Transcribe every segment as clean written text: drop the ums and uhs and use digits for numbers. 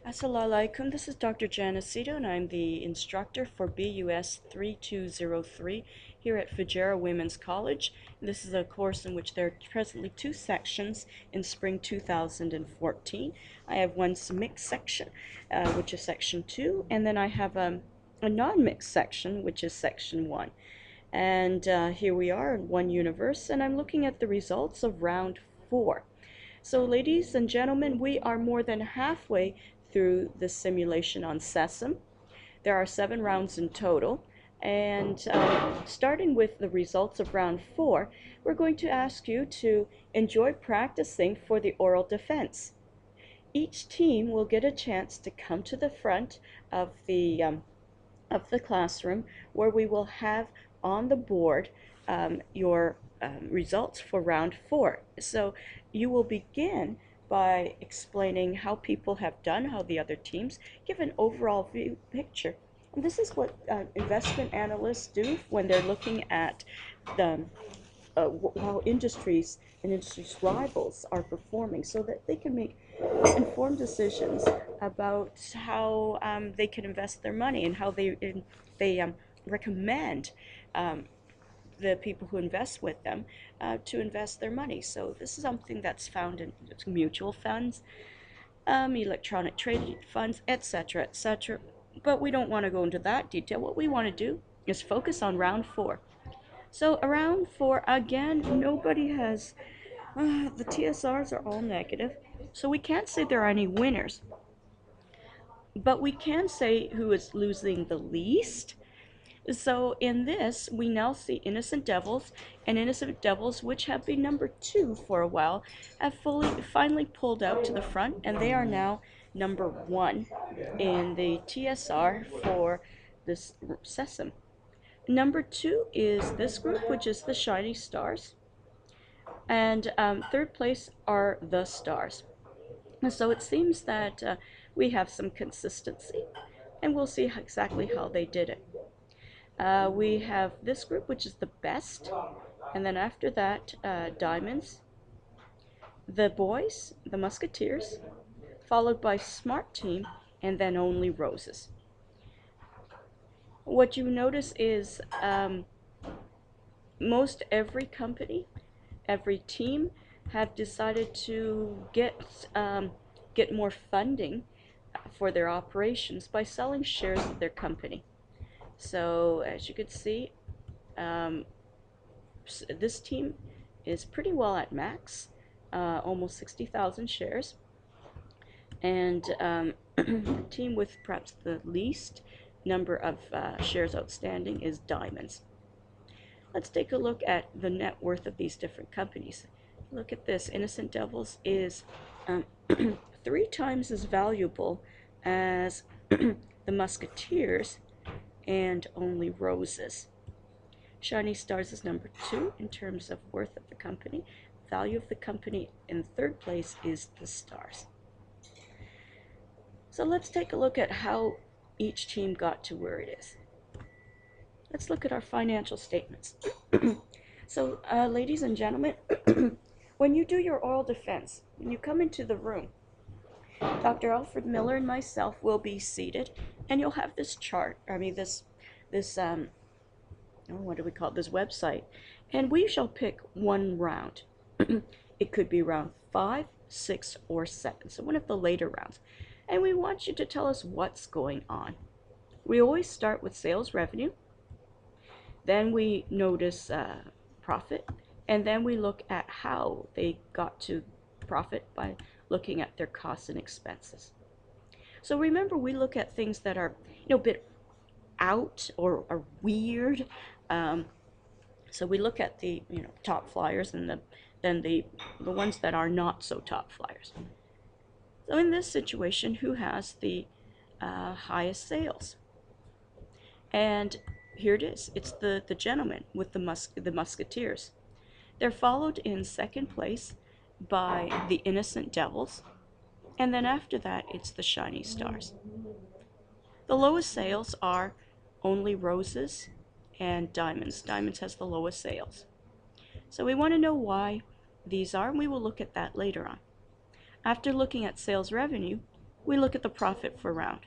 Assalamu alaikum. This is Dr. Janicito, and I'm the instructor for BUS 3203 here at Fujairah Women's College. This is a course in which there are presently two sections in spring 2014. I have one mixed section, which is section 2, and then I have a non-mixed section, which is section 1. And here we are in One Universe, and I'm looking at the results of round 4. So ladies and gentlemen, we are more than halfway through the simulation on SESAM. There are 7 rounds in total, and starting with the results of round 4, we're going to ask you to enjoy practicing for the oral defense. Each team will get a chance to come to the front of the classroom, where we will have on the board your results for round 4. So you will begin by explaining how people have done, how the other teams give an overall view picture. And this is what investment analysts do when they're looking at the how industries and industry's rivals are performing, so that they can make informed decisions about how they can invest their money and how they recommend the people who invest with them to invest their money. So this is something that's found in mutual funds, electronic trading funds, etc., etc. But we don't want to go into that detail. What we want to do is focus on round 4. So around 4, again, nobody has, the TSRs are all negative, so we can't say there are any winners. But we can say who is losing the least. So in this, we now see Innocent Devils, and Innocent Devils, which have been number 2 for a while, have finally pulled out to the front, and they are now number 1 in the TSR for this SESAM. Number 2 is this group, which is the Shiny Stars, and third place are the Stars. And so it seems that we have some consistency, and we'll see exactly how they did it. We have this group, which is the best, and then after that, Diamonds, the Boys, the Musketeers, followed by Smart Team, and then only Roses. What you notice is most every company, every team have decided to get more funding for their operations by selling shares of their company. So as you can see, this team is pretty well at max, almost 60,000 shares, and the team with perhaps the least number of shares outstanding is Diamonds. Let's take a look at the net worth of these different companies. Look at this. Innocent Devils is 3 times as valuable as the Musketeers and only Roses. Shiny Stars is number 2 in terms of worth of the company. Value of the company in third place is the Stars. So let's take a look at how each team got to where it is. Let's look at our financial statements. So ladies and gentlemen, when you do your oral defense, when you come into the room, Dr. Alfred Miller and myself will be seated, and you'll have this chart, this what do we call it, this website, and we shall pick one round. It could be round 5, 6, or 7, so one of the later rounds, and we want you to tell us what's going on. We always start with sales revenue, then we notice profit, and then we look at how they got to profit by looking at their costs and expenses. So remember, we look at things that are a bit out or are weird. So we look at the top flyers, and then the ones that are not so top flyers. So in this situation, who has the highest sales? And here it is. It's the gentleman with the Musketeers. They're followed in second place by the Innocent Devils, and then after that it's the Shiny Stars. The lowest sales are only Roses and Diamonds. Diamonds has the lowest sales. So we want to know why these are, and we will look at that later on. After looking at sales revenue, we look at the profit for round.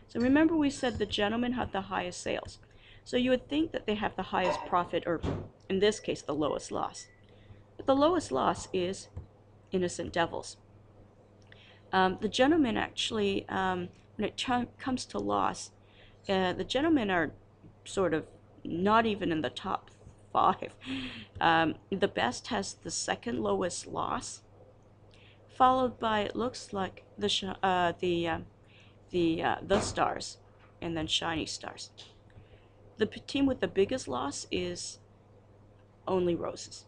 So remember we said the gentlemen had the highest sales. So you would think that they have the highest profit, or in this case, the lowest loss. But the lowest loss is Innocent Devils. The gentlemen actually, when it comes to loss, the gentlemen are sort of not even in the top 5. The best has the second lowest loss, followed by, it looks like, the Stars, and then Shiny Stars. The team with the biggest loss is Only Roses.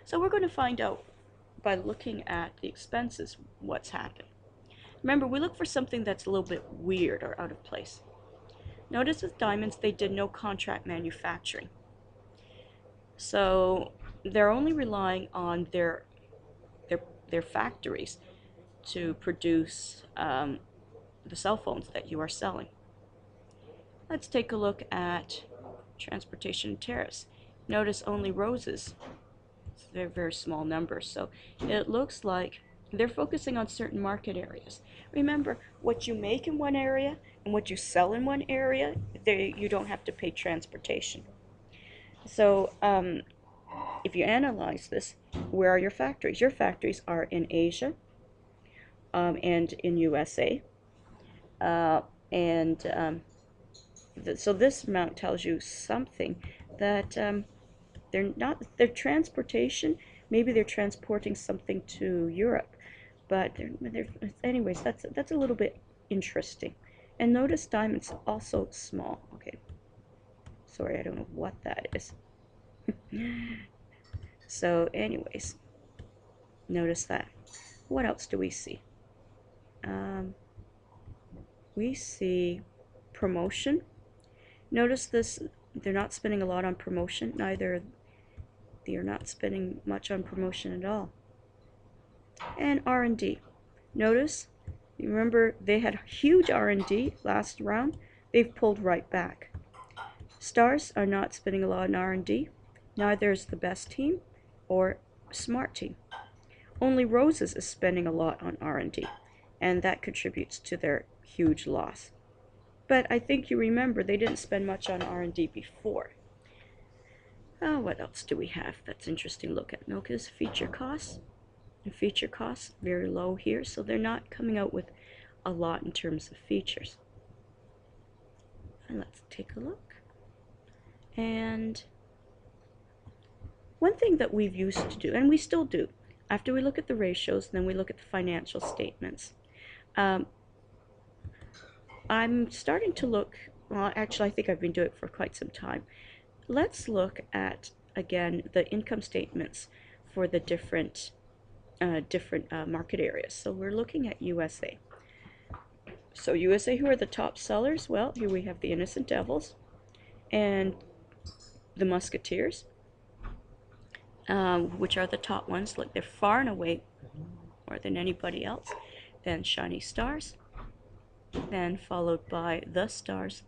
So we're going to find out by looking at the expenses what's happened. Remember, we look for something that's a little bit weird or out of place. Notice with diamonds, they did no contract manufacturing. So they're only relying on their factories to produce the cell phones that you are selling. Let's take a look at transportation tariffs. Notice Only Roses. It's a very, very small number. So it looks like they're focusing on certain market areas. Remember, what you make in one area and what you sell in one area, you don't have to pay transportation. So if you analyze this, where are your factories? Your factories are in Asia and in USA. So this amount tells you something, that their transportation, maybe they're transporting something to Europe, but anyways, that's a little bit interesting. And notice diamonds also small. Okay, sorry, I don't know what that is. So anyways, notice that. What else do we see? We see promotion. Notice this, they're not spending a lot on promotion, neither they are not spending much on promotion at all. And R&D. Notice, you remember they had huge R&D last round, they've pulled right back. Stars are not spending a lot on R&D, neither is the best team or smart team. Only Roses is spending a lot on R&D, and that contributes to their huge loss. But I think you remember they didn't spend much on R&D before. What else do we have that's interesting to look at? Notice feature costs. And feature costs very low here, so they're not coming out with a lot in terms of features. And let's take a look. And one thing that we've used to do, and we still do, after we look at the ratios, then we look at the financial statements. I'm starting to look, well, actually I think I've been doing it for quite some time. Let's look at, again, the income statements for the different market areas. So we're looking at USA. So USA, who are the top sellers? Well, here we have the Innocent Devils and the Musketeers, which are the top ones. Look, they're far and away more than anybody else. Then Shiny Stars, then followed by the Stars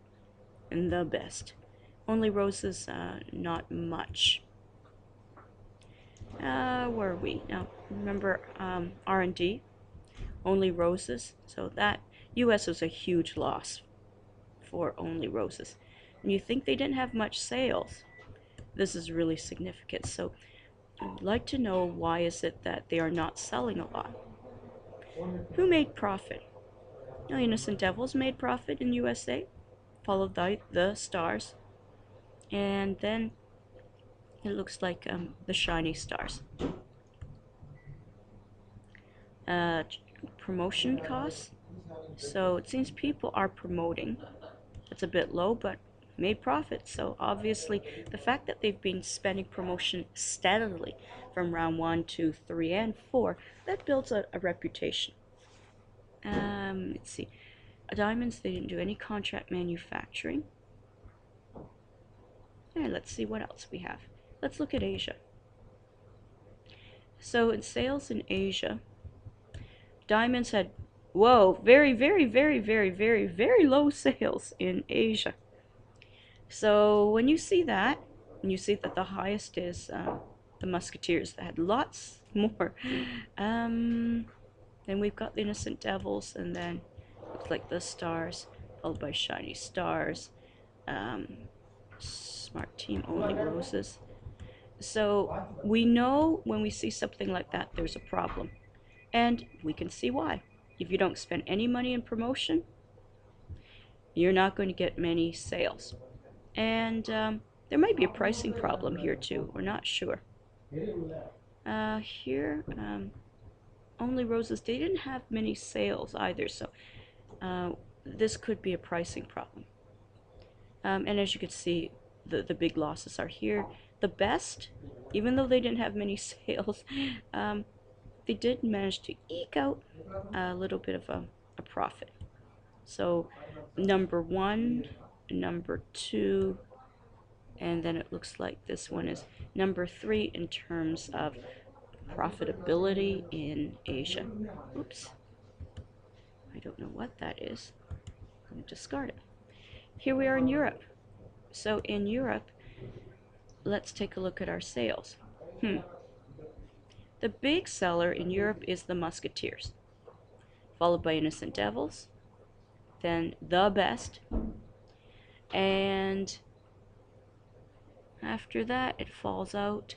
and the Best. Only Roses, not much. Where are we? Now, remember R&D, Only Roses. So that US was a huge loss for Only Roses. And you think they didn't have much sales. This is really significant. So I'd like to know, why is it that they are not selling a lot? Who made profit? Now, Innocent Devils made profit in USA, followed by the Stars, and then it looks like the Shiny Stars. Promotion costs. So it seems people are promoting. It's a bit low, but made profit. So obviously, the fact that they've been spending promotion steadily from round 1, 2, 3, and 4, that builds a reputation. Let's see. Diamonds, they didn't do any contract manufacturing. And let's see what else we have. Let's look at Asia. So in sales in Asia, diamonds had, whoa, very, very, very, very, very, very low sales in Asia. So when you see that, and you see that the highest is the Musketeers, that had lots more. Then Then we've got the Innocent Devils, and then looks like the Stars, followed by Shiny Stars, Smart Team Only Roses. So we know when we see something like that, there's a problem. And we can see why. If you don't spend any money in promotion, you're not going to get many sales. And there might be a pricing problem here too. We're not sure. Here, Only Roses, they didn't have many sales either, so this could be a pricing problem. And as you can see, the big losses are here. The best, even though they didn't have many sales, they did manage to eke out a little bit of a profit. So number 1, number 2, and then it looks like this one is number 3 in terms of profitability in Asia. Oops. I don't know what that is. I'm going to discard it. Here we are in Europe. So in Europe, let's take a look at our sales. The big seller in Europe is the Musketeers, followed by Innocent Devils, then the Best, and after that it falls out.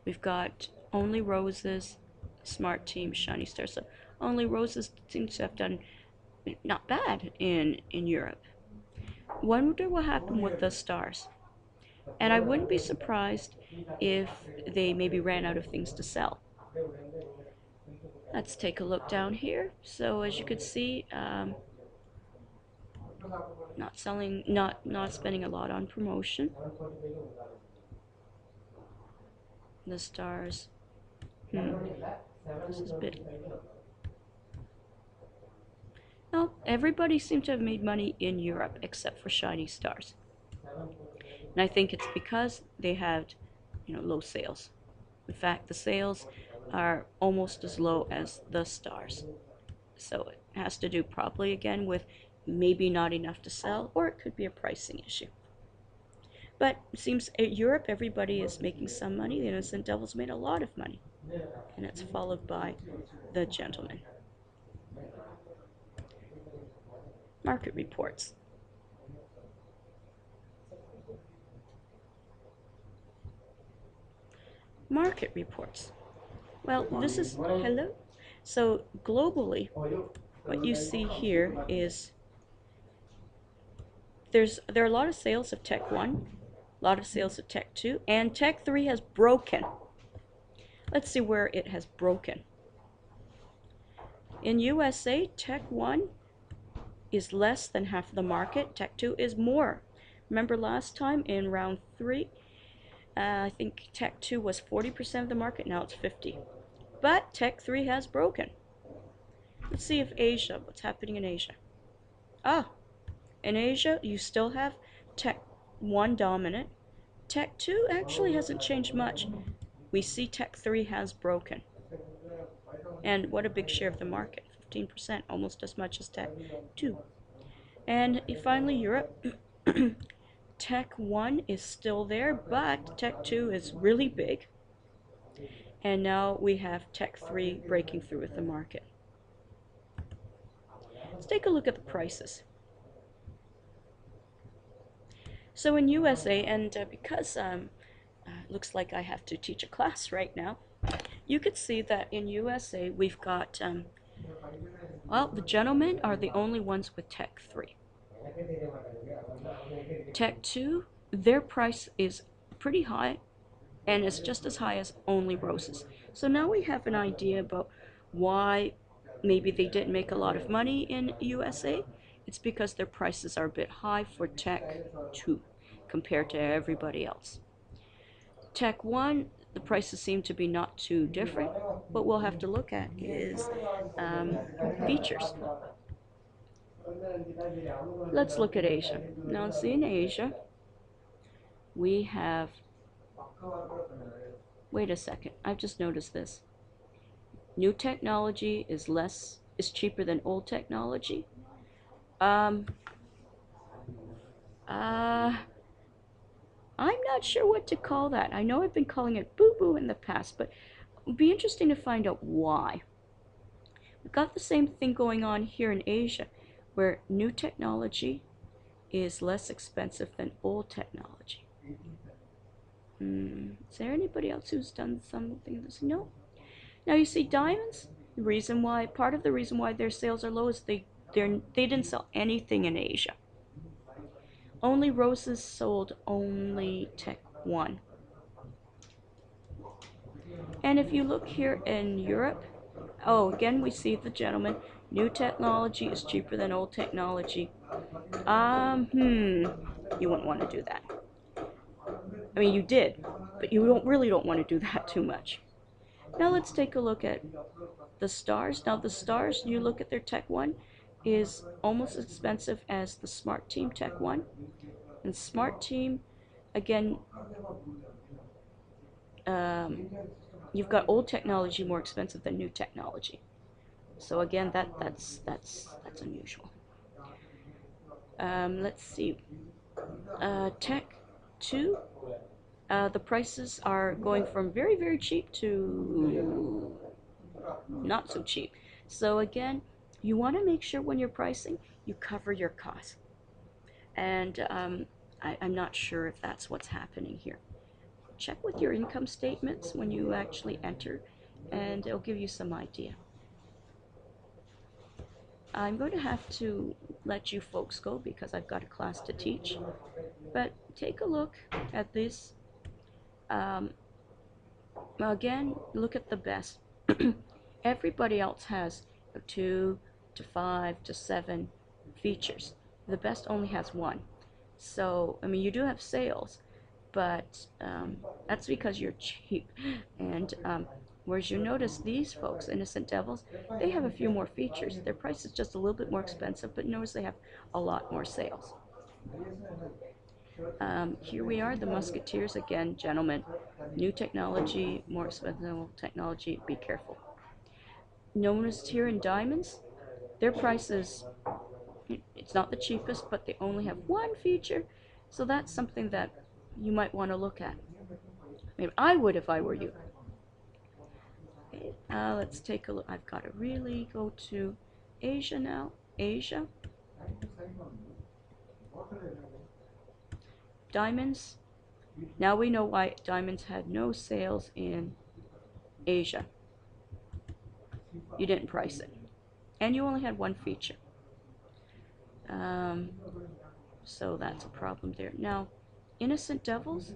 We've got Only Roses, Smart Team, Shiny Stars. So Only Roses seems to have done not bad in Europe. Wonder what happened with the Stars. And I wouldn't be surprised if they maybe ran out of things to sell. Let's take a look down here. So as you could see, not spending a lot on promotion. The Stars. This is big. No, everybody seemed to have made money in Europe except for Shiny Stars. And I think it's because they had, low sales. In fact, the sales are almost as low as the Stars. So it has to do probably again with maybe not enough to sell, or it could be a pricing issue. But it seems in Europe everybody is making some money. The Innocent Devils made a lot of money. And it's followed by the Gentlemen. Market reports. Market reports. Well, this is, hello? So globally, what you see here is there are a lot of sales of Tech 1, a lot of sales of Tech 2, and Tech 3 has broken. Let's see where it has broken. In USA, Tech 1 is less than half the market. Tech 2 is more. Remember last time in round 3, I think Tech 2 was 40% of the market, now it's 50. But Tech 3 has broken. Let's see if Asia, what's happening in Asia. In Asia, you still have Tech 1 dominant. Tech 2 actually hasn't changed much. We see Tech 3 has broken. And what a big share of the market, 15%, almost as much as Tech 2. And finally, Europe. Tech 1 is still there, but Tech 2 is really big. And now we have Tech 3 breaking through with the market. Let's take a look at the prices. So in USA, and because it looks like I have to teach a class right now, you could see that in USA we've got, well, the Gentlemen are the only ones with Tech 3. Tech 2, their price is pretty high, and it's just as high as Only Roses. So now we have an idea about why maybe they didn't make a lot of money in USA. It's because their prices are a bit high for Tech 2 compared to everybody else. Tech 1, the prices seem to be not too different. What we'll have to look at is features. Let's look at Asia. Now, see, in Asia, we have, wait a second, I've just noticed this. New technology is cheaper than old technology. I'm not sure what to call that. I know I've been calling it boo-boo in the past, but would be interesting to find out why. We've got the same thing going on here in Asia, where new technology is less expensive than old technology. Is there anybody else who's done something this? No. Now you see diamonds, part of the reason why their sales are low is they didn't sell anything in Asia. Only roses sold only Tech 1. And if you look here in Europe, oh, again we see the gentleman, new technology is cheaper than old technology. You wouldn't want to do that. I mean, you did, but you really don't want to do that too much. Now let's take a look at the stars. Now the stars, you look at their Tech 1, is almost as expensive as the Smart Team Tech 1. And Smart Team, again, you've got old technology more expensive than new technology. So again, that's unusual. Let's see. Tech 2, the prices are going from very, very cheap to not so cheap. So again, you want to make sure when you're pricing, you cover your costs. And I'm not sure if that's what's happening here. Check with your income statements when you actually enter, and it'll give you some idea. I'm going to have to let you folks go because I've got a class to teach. But take a look at this. Again, look at the best. Everybody else has 2 to 5 to 7 features. The best only has 1. So, I mean, you do have sales, but that's because you're cheap. And whereas you notice these folks, Innocent Devils, they have a few more features. Their price is just a little bit more expensive, but notice they have a lot more sales. Here we are, the Musketeers again, gentlemen. New technology, more expensive technology, be careful. Noticed here in diamonds, their prices, it's not the cheapest, but they only have 1 feature, so that's something that you might want to look at. Maybe I would if I were you. Okay, let's take a look. I've got to really go to Asia now. Asia. Diamonds. Now we know why diamonds had no sales in Asia. You didn't price it. And you only had 1 feature. So that's a problem there. Now, Innocent Devils,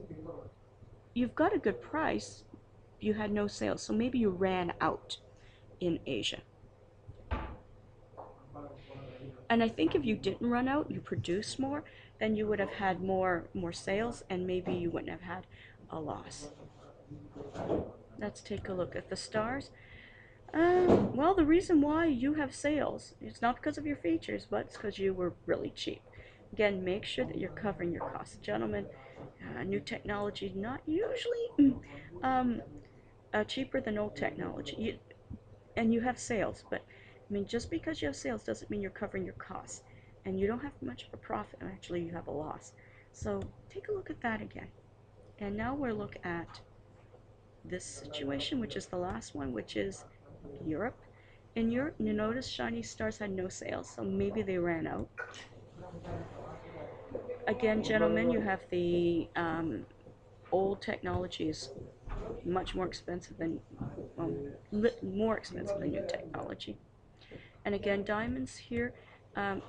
you've got a good price. You had no sales, so maybe you ran out in Asia. And I think if you didn't run out, you produced more, then you would have had more sales, and maybe you wouldn't have had a loss. Let's take a look at the stars. Well, the reason why you have sales, it's not because of your features, but it's because you were really cheap. Again, make sure that you're covering your costs. Gentlemen, new technology not usually cheaper than old technology. And you have sales, but I mean, just because you have sales doesn't mean you're covering your costs. And you don't have much of a profit, actually you have a loss. So take a look at that again. And now we'll look at this situation, which is the last one, which is Europe. In Europe, you notice Shiny Stars had no sales, so maybe they ran out. Again, gentlemen, you have the old technology is much more expensive than, well, more expensive than new technology. And again, diamonds here,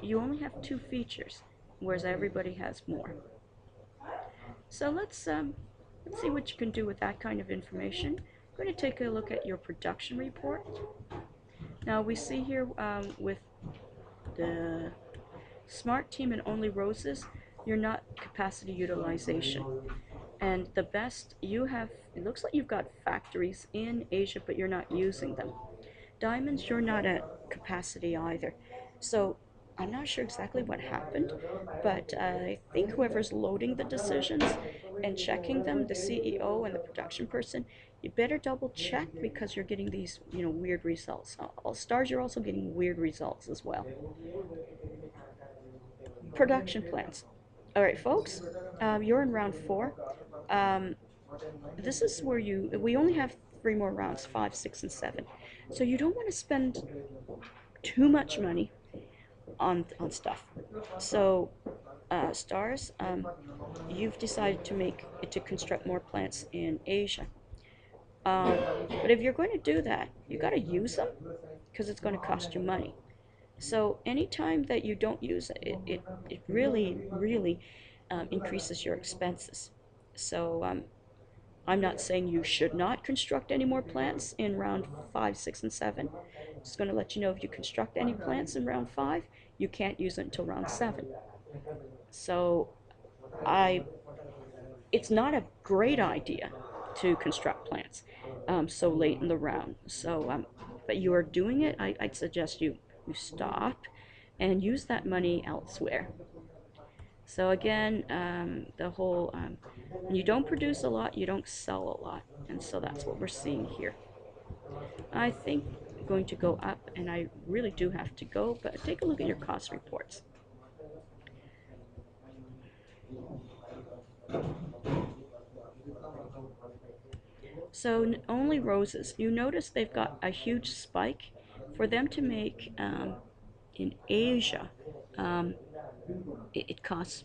you only have 2 features, whereas everybody has more. So let's see what you can do with that kind of information. I'm going to take a look at your production report. Now we see here with the Smart Team and only roses, you're not capacity utilization. And the best you have, it looks like you've got factories in Asia, but you're not using them. Diamonds, you're not at capacity either. So I'm not sure exactly what happened, but I think whoever's loading the decisions and checking them, the CEO and the production person, you better double check because you're getting these, weird results. All stars, you're also getting weird results as well. Production plans. All right, folks, you're in round 4. This is where we only have 3 more rounds, 5, 6, and 7. So you don't want to spend too much money on stuff. So stars, you've decided to construct more plants in Asia. But if you're going to do that, you got to use them because it's going to cost you money. So anytime that you don't use it, it really increases your expenses. So I'm not saying you should not construct any more plants in round 5, 6, and 7. Just going to let you know if you construct any plants in round 5, you can't use it until round 7. So it's not a great idea to construct plants so late in the round. So, but you are doing it, I'd suggest you stop and use that money elsewhere. So again, the whole, when you don't produce a lot, you don't sell a lot. And so that's what we're seeing here. I think I'm going to go up, and I really do have to go, but take a look at your cost reports. So only roses. You notice they've got a huge spike. For them to make in Asia, it costs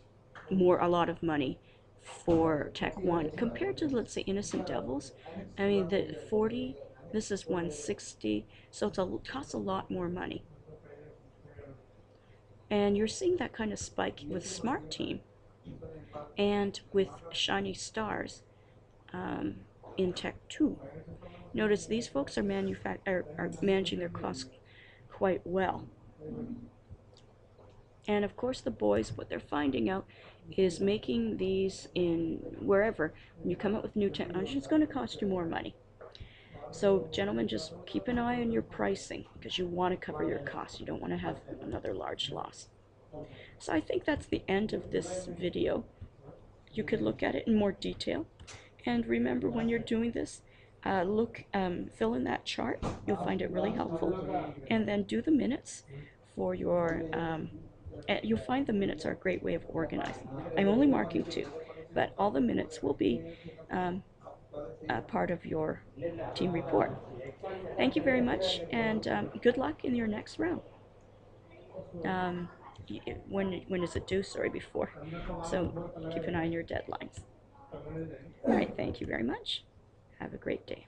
a lot of money for Tech 1 compared to, let's say, Innocent Devils. I mean, the 40, this is 160, so it costs a lot more money. And you're seeing that kind of spike with Smart Team and with Shiny Stars in Tech 2. Notice these folks are managing their costs quite well. And of course the boys, what they're finding out is making these in wherever, when you come up with new technology, it's going to cost you more money. So gentlemen, just keep an eye on your pricing because you want to cover your costs. You don't want to have another large loss. So I think that's the end of this video. You could look at it in more detail. And remember, when you're doing this, fill in that chart. You'll find it really helpful. And then do the minutes for your, you'll find the minutes are a great way of organizing. I'm only marking 2, but all the minutes will be a part of your team report. Thank you very much, and good luck in your next round. When is it due? Sorry, before. So keep an eye on your deadlines. All right, thank you very much. Have a great day.